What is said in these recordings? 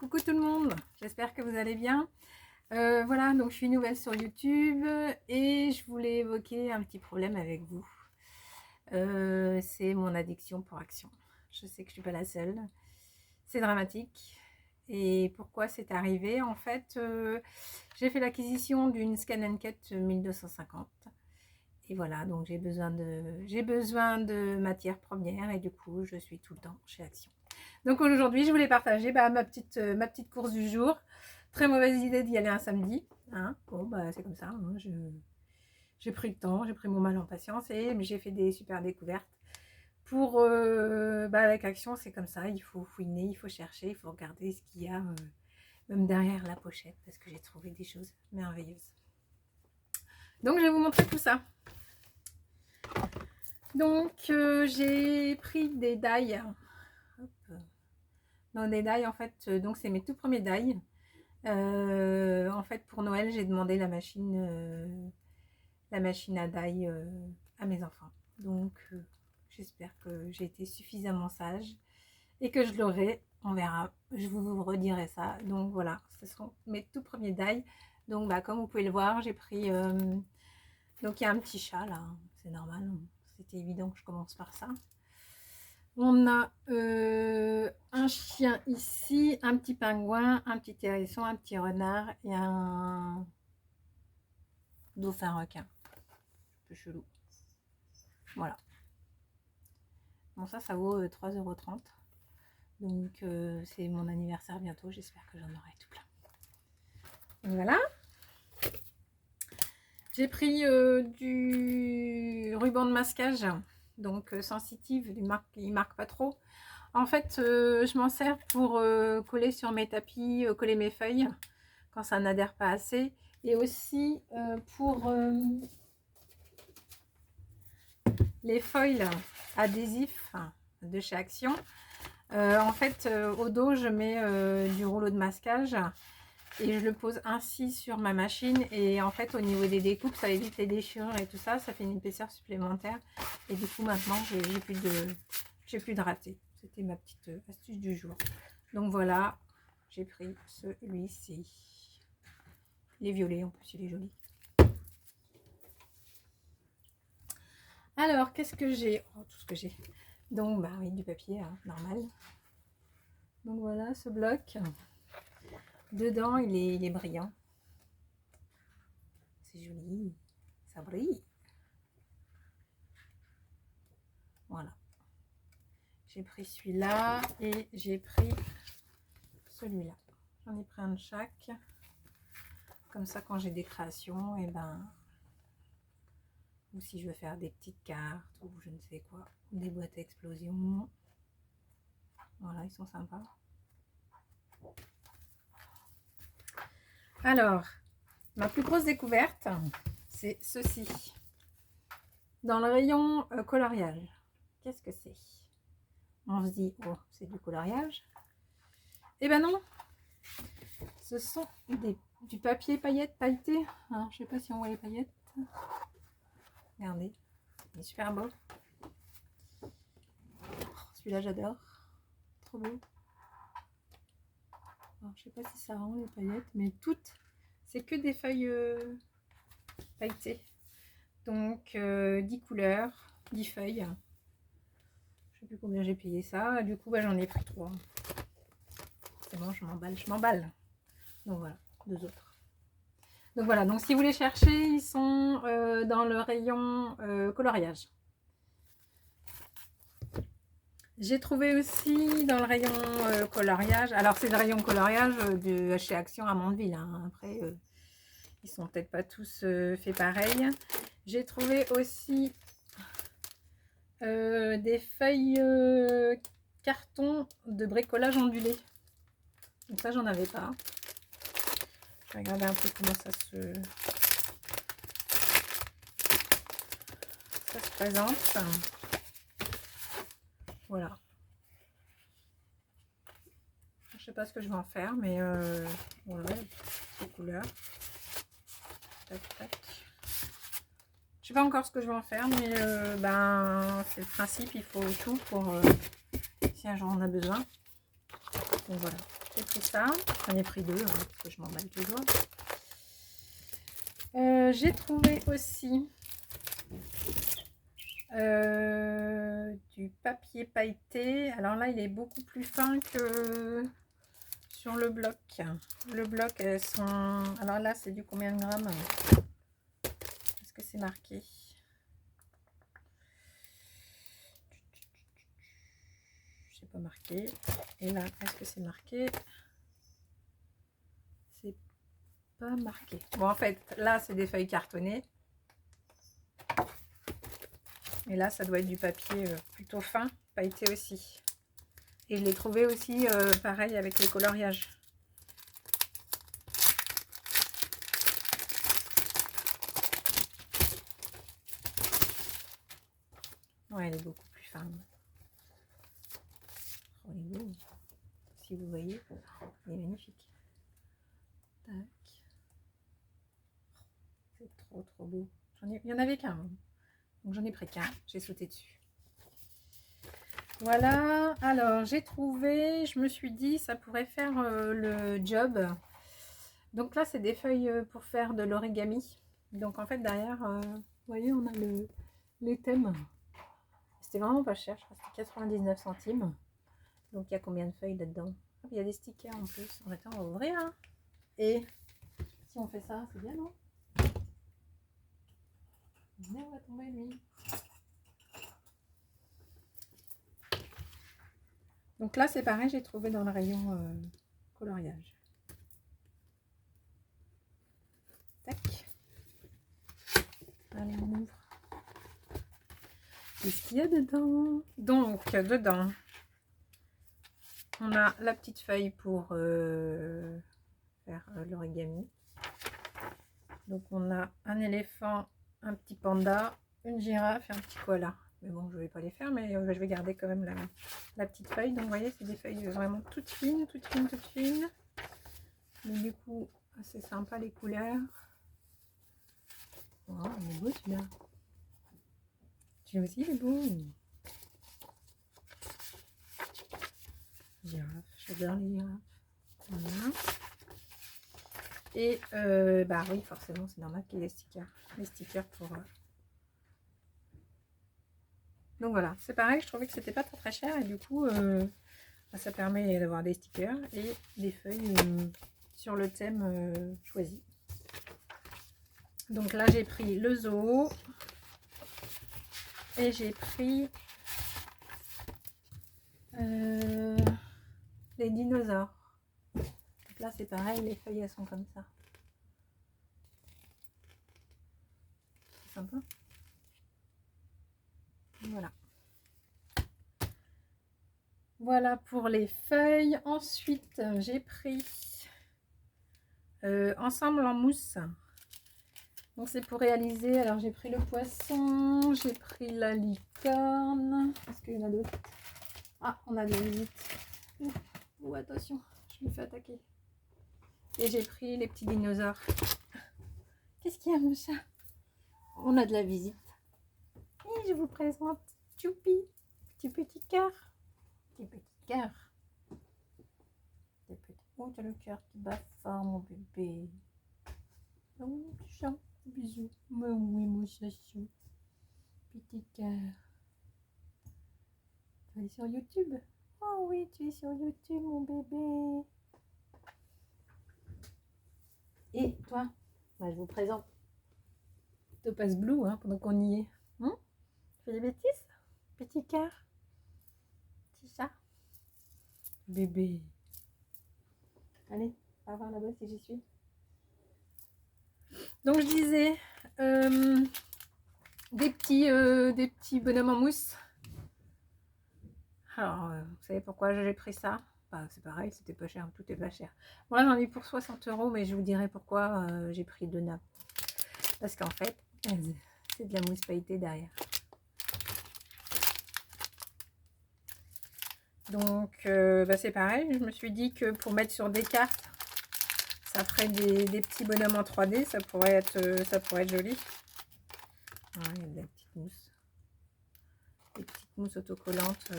Coucou tout le monde, j'espère que vous allez bien. Voilà, donc je suis nouvelle sur YouTube et je voulais évoquer un petit problème avec vous. C'est mon addiction pour Action. Je sais que je suis pas la seule. C'est dramatique. Et pourquoi c'est arrivé? En fait, j'ai fait l'acquisition d'une Scan & Cut 1250. Et voilà, donc j'ai besoin de matières premières et du coup, je suis tout le temps chez Action. Donc aujourd'hui, je voulais partager ma petite course du jour. Très mauvaise idée d'y aller un samedi. Hein. Bon, c'est comme ça. Hein. J'ai pris le temps, j'ai pris mon mal en patience et j'ai fait des super découvertes. Pour avec Action, c'est comme ça. Il faut fouiner, il faut chercher, il faut regarder ce qu'il y a même derrière la pochette parce que j'ai trouvé des choses merveilleuses. Donc je vais vous montrer tout ça. Donc j'ai pris des die. Dans des die en fait, donc c'est mes tout premiers die. En fait pour Noël j'ai demandé la machine à die à mes enfants. Donc j'espère que j'ai été suffisamment sage et que je l'aurai. On verra, je vous redirai ça. Donc voilà, ce sont mes tout premiers die. Donc comme vous pouvez le voir, j'ai pris donc il y a un petit chat là, c'est normal, c'était évident que je commence par ça. On a un chien ici, un petit pingouin, un petit hérisson, un petit renard et un dauphin requin. Un peu chelou. Voilà. Bon ça vaut 3,30 €. Donc c'est mon anniversaire bientôt, j'espère que j'en aurai tout plein. Donc voilà. J'ai pris du ruban de masquage, donc sensitive, il marque pas trop. En fait, je m'en sers pour coller sur mes tapis, coller mes feuilles quand ça n'adhère pas assez. Et aussi pour les foils adhésifs de chez Action. En fait, au dos, je mets du rouleau de masquage et je le pose ainsi sur ma machine. Et en fait, au niveau des découpes, ça évite les déchirures et tout ça. Ça fait une épaisseur supplémentaire. Et du coup, maintenant, j'ai plus de ratés. C'était ma petite astuce du jour. Donc voilà, j'ai pris celui-ci. Il est violet, en plus il est joli. Alors, qu'est-ce que j'ai? Oh, tout ce que j'ai. Donc, oui, du papier, hein, normal. Donc voilà, ce bloc. Dedans, il est brillant. C'est joli. Ça brille. Voilà. J'ai pris celui-là et j'ai pris celui-là. J'en ai pris un de chaque. Comme ça, quand j'ai des créations, et ou si je veux faire des petites cartes ou je ne sais quoi, des boîtes à explosion. Voilà, ils sont sympas. Alors, ma plus grosse découverte, c'est ceci. Dans le rayon coloriage, qu'est-ce que c'est? On se dit, oh, c'est du coloriage. Eh ben non, ce sont du papier pailleté. Hein, je sais pas si on voit les paillettes. Regardez, il est super beau. Celui-là, j'adore. Trop beau. Alors, je sais pas si ça rend les paillettes, mais toutes, c'est que des feuilles pailletées. Donc, 10 couleurs, 10 feuilles. Je sais plus combien j'ai payé ça. Du coup, j'en ai pris 3. C'est bon, je m'emballe. Donc voilà, 2 autres. Donc voilà, donc si vous les cherchez, ils sont dans le rayon coloriage. J'ai trouvé aussi dans le rayon coloriage, alors c'est le rayon coloriage de chez Action à Mandeville. Hein. Après, ils sont peut-être pas tous faits pareil. J'ai trouvé aussi des feuilles carton de bricolage ondulé. Donc ça, j'en avais pas. Je vais regarder un peu comment ça se présente. Voilà. Je sais pas ce que je vais en faire, mais voilà, ces couleurs. Tac, tac. Je sais pas encore ce que je vais en faire, mais c'est le principe, il faut tout pour si un jour on a besoin. Donc voilà. J'ai pris ça. J'en ai pris 2, hein, parce que je m'emballe toujours. J'ai trouvé aussi du papier pailleté. Alors là, il est beaucoup plus fin que sur le bloc. Le bloc, elles sont... Alors là, c'est du combien de grammes? Est-ce que c'est marqué? C'est pas marqué. Et là, est-ce que c'est marqué? C'est pas marqué. Bon, en fait, là, c'est des feuilles cartonnées. Et là, ça doit être du papier plutôt fin, pailleté aussi. Et je l'ai trouvé aussi pareil avec les coloriages. Ouais, elle est beaucoup plus fine. Oh, il est beau. Si vous voyez, il est magnifique. Tac. C'est trop trop beau. Il y en avait qu'un. Donc j'en ai pris qu'un. J'ai sauté dessus. Voilà. Alors j'ai trouvé, je me suis dit, ça pourrait faire le job. Donc là, c'est des feuilles pour faire de l'origami. Donc en fait, derrière, vous voyez, on a les thèmes. C'était vraiment pas cher, je crois que c'était 99 centimes. Donc il y a combien de feuilles là-dedans? Il y a des stickers en plus. Attends, on va ouvrir. Hein. Et si on fait ça, c'est bien, non? Mais on va tomber lui. Donc là, c'est pareil, j'ai trouvé dans le rayon coloriage. Tac. Allez, on ouvre. Qu'est-ce qu'il y a dedans? Donc, dedans, on a la petite feuille pour faire l'origami. Donc, on a un éléphant, un petit panda, une girafe et un petit koala. Mais bon, je ne vais pas les faire, mais je vais garder quand même la petite feuille. Donc, vous voyez, c'est des feuilles vraiment toutes fines, toutes fines, toutes fines. Mais du coup, c'est sympa les couleurs. Oh, il est beau celui-là. Celui aussi, il est beau. Girafe, j'adore les girafes. Voilà. Et bah oui, forcément, c'est normal qu'il y ait des stickers. Les stickers pour... Donc voilà, c'est pareil, je trouvais que c'était pas très très cher et du coup, bah, ça permet d'avoir des stickers et des feuilles sur le thème choisi. Donc là, j'ai pris le zoo et j'ai pris les dinosaures. Donc là, c'est pareil, les feuilles, elles sont comme ça. C'est sympa. Voilà. Voilà pour les feuilles. Ensuite, j'ai pris ensemble en mousse. Donc c'est pour réaliser. Alors j'ai pris le poisson, j'ai pris la licorne. Est-ce qu'il y en a d'autres? Ah, on a de la visite. Oh, attention, je me fais attaquer. Et j'ai pris les petits dinosaures. Qu'est-ce qu'il y a, mon chat? On a de la visite. Et je vous présente Choupi, petit cœur. Petit cœur. Oh, t'as le cœur qui bat fort, mon bébé. Oh, mon petit chat. Bisous. Mais oui, mon chachou. Petit cœur. Tu es sur YouTube? Oh oui, tu es sur YouTube, mon bébé. Et toi, bah, je vous présente Topaz Blue, hein, pendant qu'on y est. Tu fais des bêtises? Petit cœur. Petit chat. Bébé. Allez, va voir là-bas si j'y suis. Donc je disais, des petits bonhommes en mousse. Alors, vous savez pourquoi j'ai pris ça? Bah, c'est pareil, c'était pas cher, tout est pas cher. Moi, j'en ai pour 60 €, mais je vous dirai pourquoi j'ai pris 2 nappes. Parce qu'en fait, c'est de la mousse pailletée derrière. Donc, bah, c'est pareil, je me suis dit que pour mettre sur des cartes, ça ferait des petits bonhommes en 3D, ça pourrait être joli. Ah, il y a de la petite mousse. Des petites mousses autocollantes.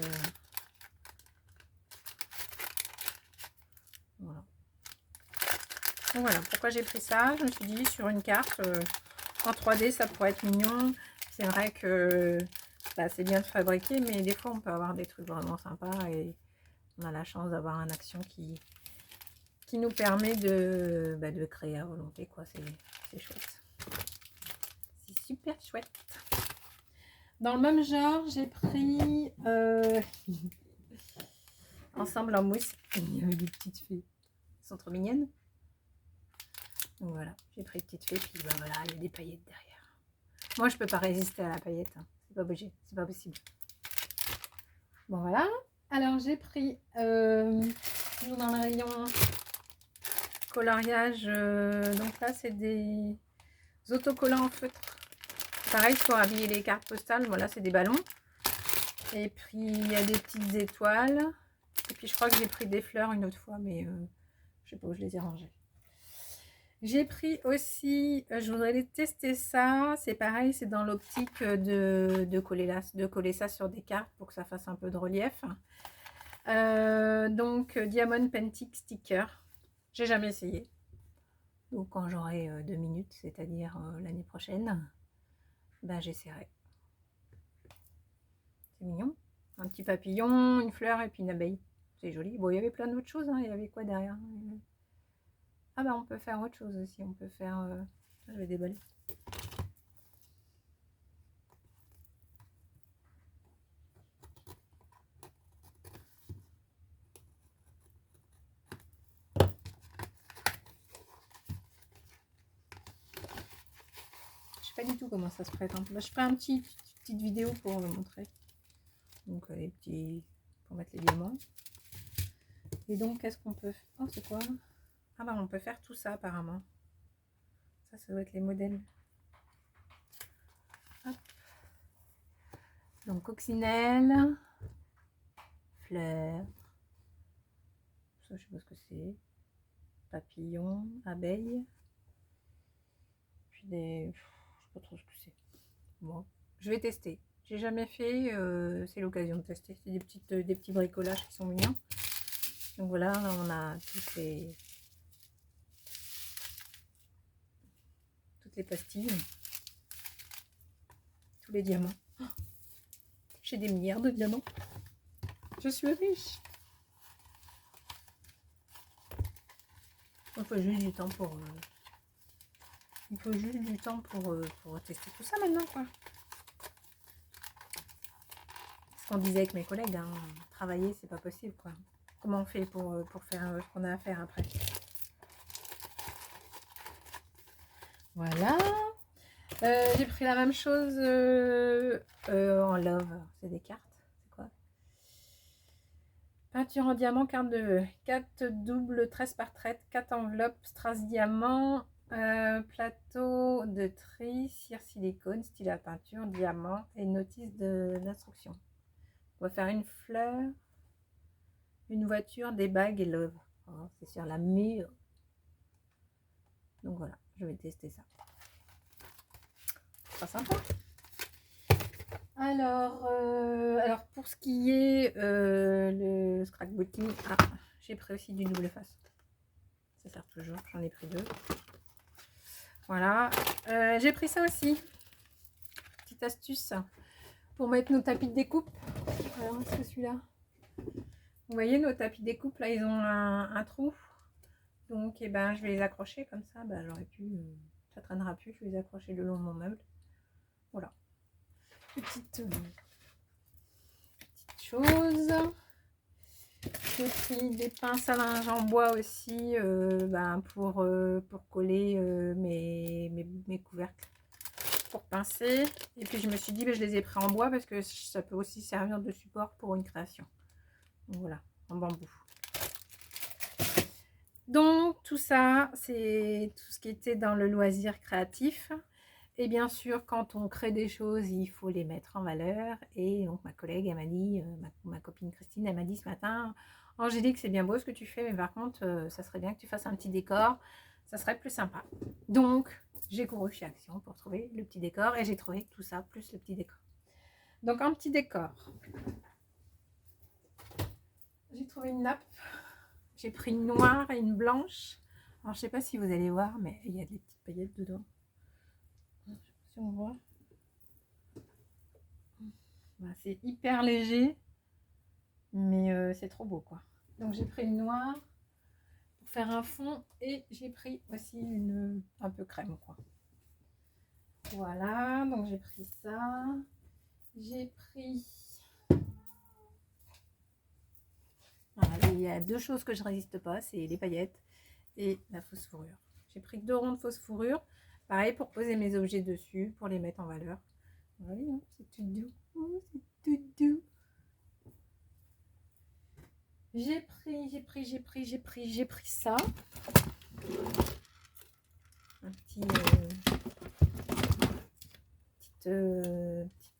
Donc voilà, pourquoi j'ai pris ça. Je me suis dit, sur une carte, en 3D, ça pourrait être mignon. C'est vrai que bah, c'est bien de fabriquer, mais des fois, on peut avoir des trucs vraiment sympas et on a la chance d'avoir un action qui nous permet de créer à volonté, quoi. C'est chouette. C'est super chouette. Dans le même genre, j'ai pris ensemble en mousse. Il y avait des petites fées. Elles sont trop mignonnes. Donc voilà, j'ai pris petite fée, puis bah voilà, il y a des paillettes derrière. Moi, je peux pas résister à la paillette. Hein. C'est pas obligé, c'est pas possible. Bon voilà. Alors j'ai pris toujours dans le rayon coloriage. Donc là, c'est des autocollants en feutre. Pareil pour habiller les cartes postales. Voilà, c'est des ballons. Et puis il y a des petites étoiles. Et puis je crois que j'ai pris des fleurs une autre fois, mais je sais pas où je les ai rangées. J'ai pris aussi, je voudrais tester ça. C'est pareil, c'est dans l'optique de coller ça sur des cartes pour que ça fasse un peu de relief. Donc Diamond Pentic Sticker. J'ai jamais essayé. Donc quand j'aurai 2 minutes, c'est-à-dire l'année prochaine, ben j'essaierai. C'est mignon. Un petit papillon, une fleur et puis une abeille. C'est joli. Bon, il y avait plein d'autres choses. Hein. Il y avait quoi derrière? Ah bah on peut faire autre chose aussi. On peut faire... Je vais déballer. Je sais pas du tout comment ça se présente. Bah, je ferai une petite vidéo pour vous montrer. Donc les petits... pour mettre les diamants. Et donc qu'est-ce qu'on peut... Oh c'est quoi? Ah bah on peut faire tout ça apparemment. Ça doit être les modèles. Hop. Donc coccinelle, fleurs, ça je sais pas ce que c'est, papillon, abeille, puis des... je sais pas trop ce que c'est. Bon, je vais tester. J'ai jamais fait, c'est l'occasion de tester. C'est des petits bricolages qui sont mignons. Donc voilà, là on a toutes les pastilles, tous les diamants. Oh, j'ai des milliards de diamants. Je suis riche. Il faut juste du temps pour... il faut juste du temps pour tester tout ça maintenant, quoi. Ce qu'on disait avec mes collègues, hein, travailler, c'est pas possible, quoi. Comment on fait pour faire ce qu'on a à faire après? Voilà. J'ai pris la même chose en love. C'est des cartes. C'est quoi? Peinture en diamant, carte de vœux. 4 doubles 13 par 13, 4 enveloppes, strass diamant, plateau de tri, cire silicone, style à peinture, diamant et notice d'instruction. On va faire une fleur, une voiture, des bagues et love. Oh, c'est sur la mûre. Donc voilà, je vais tester ça. Pas sympa. Alors pour ce qui est le scrapbooking, j'ai pris aussi du double face. Ça sert toujours, j'en ai pris 2. Voilà, j'ai pris ça aussi. Petite astuce pour mettre nos tapis de découpe. Alors, est-ce que celui-là? Vous voyez, nos tapis de découpe, là, ils ont un trou. Donc, eh ben, je vais les accrocher comme ça. Ben, j'aurais pu, ça traînera plus. Je vais les accrocher le long de mon meuble. Voilà. Petite chose. J'ai pris des pinces à linge en bois aussi pour coller mes couvercles, pour pincer. Et puis je me suis dit, je les ai pris en bois parce que ça peut aussi servir de support pour une création. Donc voilà, en bambou. Donc tout ça, c'est tout ce qui était dans le loisir créatif. Et bien sûr, quand on crée des choses, il faut les mettre en valeur. Et donc ma collègue, elle m'a dit, ma copine Christine, elle m'a dit ce matin, Angélique, c'est bien beau ce que tu fais, mais par contre, ça serait bien que tu fasses un petit décor. Ça serait plus sympa. Donc, j'ai couru chez Action pour trouver le petit décor. Et j'ai trouvé tout ça, plus le petit décor. Donc, un petit décor. J'ai trouvé une nappe. J'ai pris une noire et une blanche Alors, je sais pas si vous allez voir, mais il y a des petites paillettes dedans. Je sais pas si on voit. Voilà, c'est hyper léger, mais c'est trop beau, quoi. Donc, j'ai pris une noire pour faire un fond et j'ai pris aussi une un peu crème, quoi. Voilà, donc j'ai pris ça. J'ai pris... Voilà, il y a deux choses que je résiste pas, c'est les paillettes et la fausse fourrure. J'ai pris 2 ronds de fausse fourrure, pareil pour poser mes objets dessus, pour les mettre en valeur. Oui, hein, c'est tout doux. Oh, c'est tout doux. J'ai pris ça. Un petit...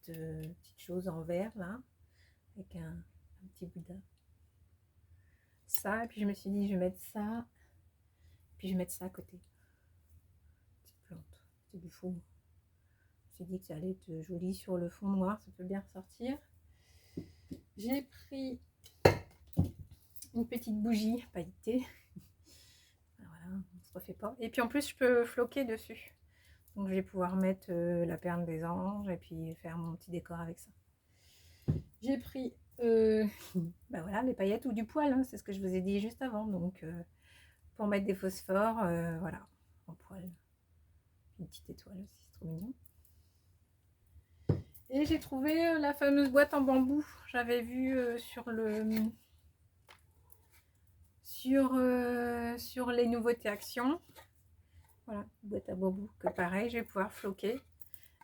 petite chose en verre, là, avec un petit Bouddha. Ça, et puis je me suis dit, je vais mettre ça, puis je vais mettre ça à côté. Petite plante, c'est du faux. Je me suis dit que ça allait être joli sur le fond noir, ça peut bien ressortir. J'ai pris une petite bougie pailletée. Voilà, on se refait pas. Et puis en plus, je peux floquer dessus. Donc je vais pouvoir mettre la perle des anges et puis faire mon petit décor avec ça. J'ai pris ben voilà, les paillettes ou du poil, hein, c'est ce que je vous ai dit juste avant. Donc pour mettre des phosphores, voilà, en poil. Une petite étoile aussi, c'est trop mignon. Et j'ai trouvé la fameuse boîte en bambou. J'avais vu sur les nouveautés Action. Voilà, boîte à bambou que pareil, je vais pouvoir floquer.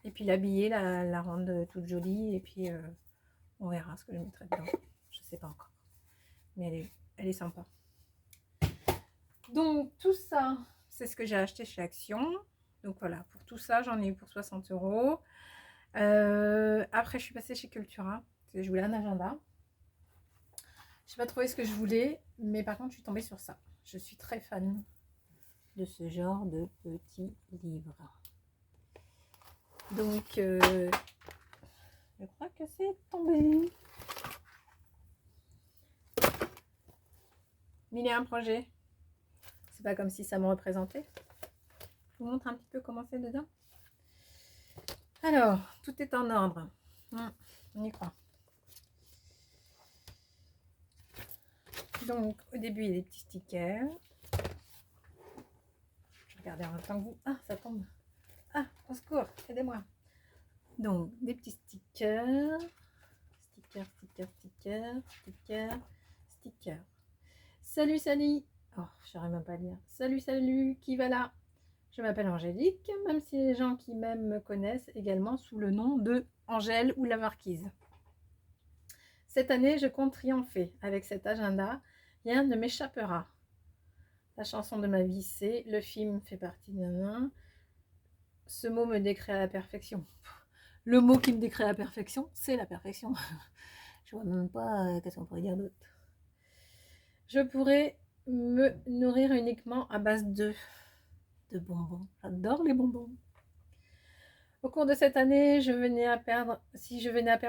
Et puis l'habiller, la rendre toute jolie. Et puis on verra ce que je mettrai dedans. Je sais pas encore. Mais elle est sympa. Donc tout ça, c'est ce que j'ai acheté chez Action. Donc voilà, pour tout ça, j'en ai eu pour 60 €. Après, je suis passée chez Cultura. Je voulais un agenda. Je n'ai pas trouvé ce que je voulais, mais par contre, je suis tombée sur ça. Je suis très fan de ce genre de petits livres. Donc, je crois que c'est tombé. 1001 projets. C'est pas comme si ça me représentait. Je vous montre un petit peu comment c'est dedans. Alors, tout est en ordre. On y croit. Donc, au début, il y a des petits stickers. Je vais regarder en même temps que vous. Ah, ça tombe. Ah, au secours, aidez-moi. Donc, des petits stickers. Stickers. Salut, salut. Oh, je saurais même pas lire. Salut, salut, qui va là? Je m'appelle Angélique, même si les gens qui m'aiment me connaissent également sous le nom de Angèle ou la Marquise. Cette année, je compte triompher. Avec cet agenda, rien ne m'échappera. La chanson de ma vie, c'est le film fait partie de main. Ce mot me décrit à la perfection. Le mot qui me décrit à la perfection, c'est la perfection. Je vois même pas qu'est-ce qu'on pourrait dire d'autre. Je pourrais me nourrir uniquement à base de bonbons. J'adore les bonbons. Au cours de cette année, si je venais à perdre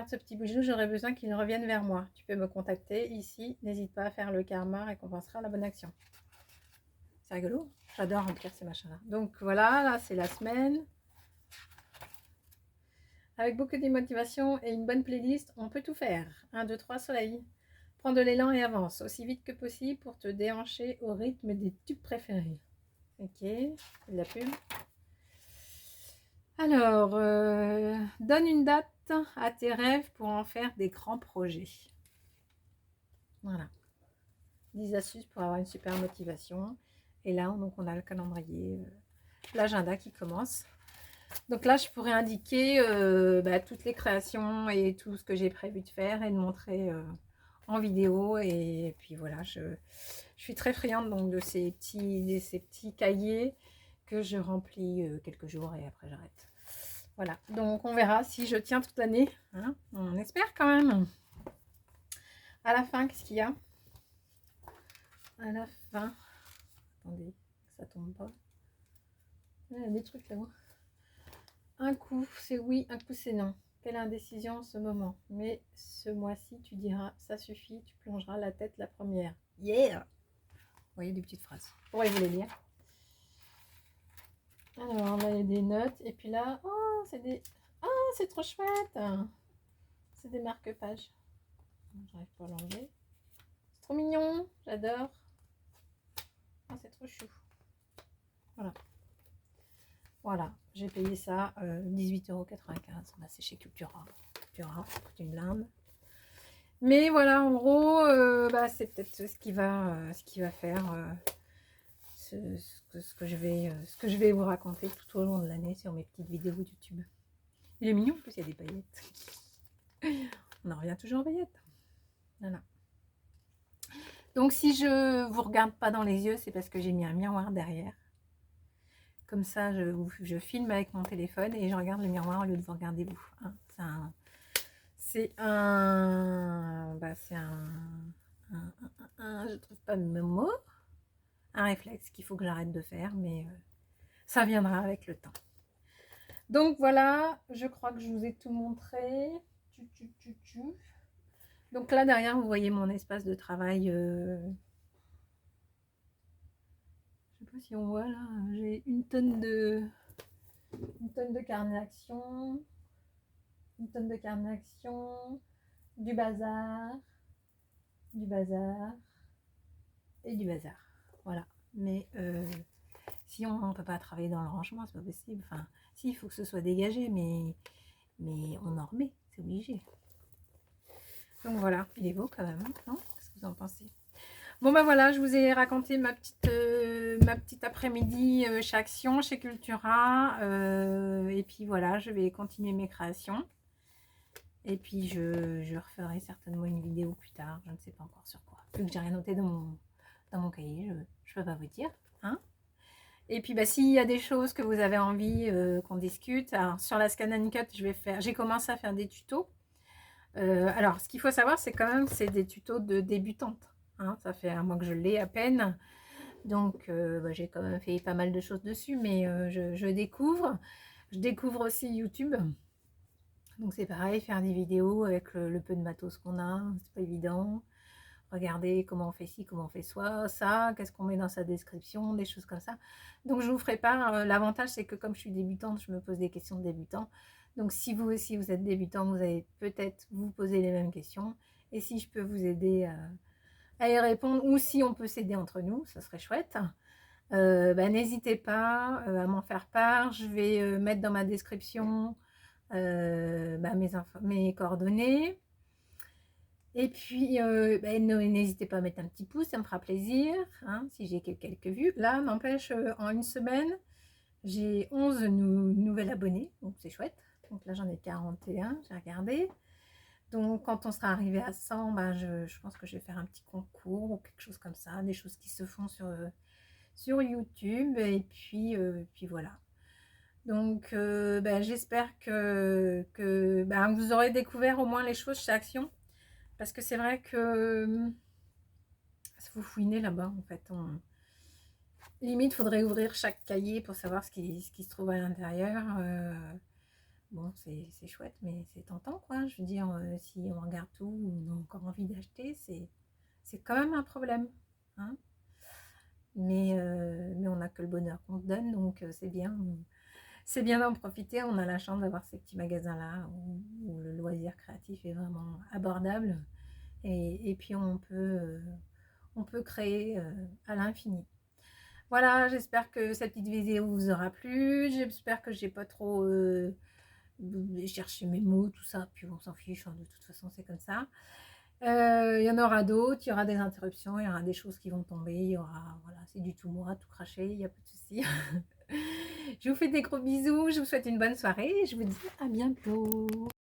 ce petit bijou, j'aurais besoin qu'il revienne vers moi. Tu peux me contacter ici. N'hésite pas à faire le karma, récompensera la bonne action. C'est rigolo. J'adore remplir ces machins-là. Donc voilà, là c'est la semaine. Avec beaucoup de motivation et une bonne playlist, on peut tout faire. 1, 2, 3, soleil. Prends de l'élan et avance aussi vite que possible pour te déhancher au rythme des tubes préférés. Ok, la pub. Alors, donne une date à tes rêves pour en faire des grands projets. Voilà. 10 astuces pour avoir une super motivation. Et là, donc, on a le calendrier, l'agenda qui commence. Donc là, je pourrais indiquer toutes les créations et tout ce que j'ai prévu de faire et de montrer en vidéo. Et puis voilà, je suis très friande donc, de ces petits cahiers que je remplis quelques jours et après j'arrête. Voilà, donc on verra si je tiens toute l'année. Hein, on espère quand même. À la fin, qu'est-ce qu'il y a? À la fin, attendez, ça tombe pas. Il y a des trucs là-haut. Un coup, c'est oui, un coup, c'est non. Quelle indécision en ce moment. Mais ce mois-ci, tu diras, ça suffit, tu plongeras la tête la première. Yeah! Vous voyez des petites phrases. Pourquoi je voulais lire? Alors là, il y a des notes. Et puis là, oh, c'est des... Ah, c'est trop chouette. C'est des marque-pages. J'arrive pas à l'enlever. C'est trop mignon. J'adore. Ah, c'est trop chou. Voilà. Voilà. J'ai payé ça 18,95 €. Bah, c'est chez Cultura. Cultura, ça coûte une blinde. Mais voilà, en gros, bah, c'est peut-être ce qui va faire ce que je vais vous raconter tout au long de l'année sur mes petites vidéos YouTube. Il est mignon, en plus il y a des paillettes. On en revient toujours aux paillettes. Voilà. Donc si je vous regarde pas dans les yeux, c'est parce que j'ai mis un miroir derrière. Comme ça, je filme avec mon téléphone et je regarde le miroir au lieu de vous regarder vous. Hein. Je trouve pas le mot. Un réflexe qu'il faut que j'arrête de faire, mais ça viendra avec le temps. Donc voilà, je crois que je vous ai tout montré. Donc là derrière, vous voyez mon espace de travail. Je sais pas si on voit là, j'ai une tonne de carnet d'action, du bazar et du bazar. Voilà. Mais si on ne peut pas travailler dans le rangement, c'est pas possible. Enfin, si, il faut que ce soit dégagé, mais on en remet, c'est obligé. Donc voilà, il est beau quand même, non? Qu'est-ce que vous en pensez? Bon ben voilà, je vous ai raconté ma petite après-midi chez Action, chez Cultura. Et puis voilà, je vais continuer mes créations. Et puis je referai certainement une vidéo plus tard, je ne sais pas encore sur quoi. Vu que j'ai rien noté dans mon cahier, je peux pas vous dire. Hein. Et puis bah, s'il y a des choses que vous avez envie qu'on discute, alors, sur la Scan & Cut, j'ai commencé à faire des tutos. Alors ce qu'il faut savoir, c'est quand même c'est des tutos de débutante. Hein, ça fait un mois que je l'ai à peine. Donc bah, j'ai quand même fait pas mal de choses dessus, mais je découvre. Je découvre aussi YouTube. Donc c'est pareil, faire des vidéos avec le peu de matos qu'on a, c'est pas évident. Regardez comment on fait ci, comment on fait ça, qu'est-ce qu'on met dans sa description, des choses comme ça. Donc je vous ferai part. L'avantage c'est que comme je suis débutante, je me pose des questions de débutant. Donc si vous aussi vous êtes débutant, vous allez peut-être vous poser les mêmes questions. Et si je peux vous aider à y répondre, ou si on peut s'aider entre nous, ça serait chouette. Bah, n'hésitez pas à m'en faire part. Je vais mettre dans ma description bah, mes coordonnées. Et puis, bah, n'hésitez pas à mettre un petit pouce, ça me fera plaisir, hein, si j'ai quelques vues. Là, n'empêche, en une semaine, j'ai 11 nouvelles abonnés, donc c'est chouette. Donc là, j'en ai 41, j'ai regardé. Donc, quand on sera arrivé à 100, bah, je pense que je vais faire un petit concours ou quelque chose comme ça, des choses qui se font sur YouTube. Et puis voilà. Donc, bah, j'espère que bah, vous aurez découvert au moins les choses chez Action. Parce que c'est vrai que vous fouinez là-bas, en fait. Limite, il faudrait ouvrir chaque cahier pour savoir ce qui se trouve à l'intérieur. Bon, c'est chouette, mais c'est tentant, quoi. Je veux dire, si on regarde tout, on a encore envie d'acheter, c'est quand même un problème. Hein, mais on n'a que le bonheur qu'on se donne, donc c'est bien. C'est bien d'en profiter. On a la chance d'avoir ces petits magasins-là où le loisir créatif est vraiment abordable. Et puis on peut créer à l'infini. Voilà, j'espère que cette petite vidéo vous aura plu. J'espère que j'ai pas trop cherché mes mots, tout ça. Puis on s'en fiche, hein, de toute façon c'est comme ça. Il y en aura d'autres, il y aura des interruptions, il y aura des choses qui vont tomber, il y aura, voilà, c'est du tout moi, tout craché, il n'y a pas de souci. Je vous fais des gros bisous, je vous souhaite une bonne soirée et je vous dis à bientôt.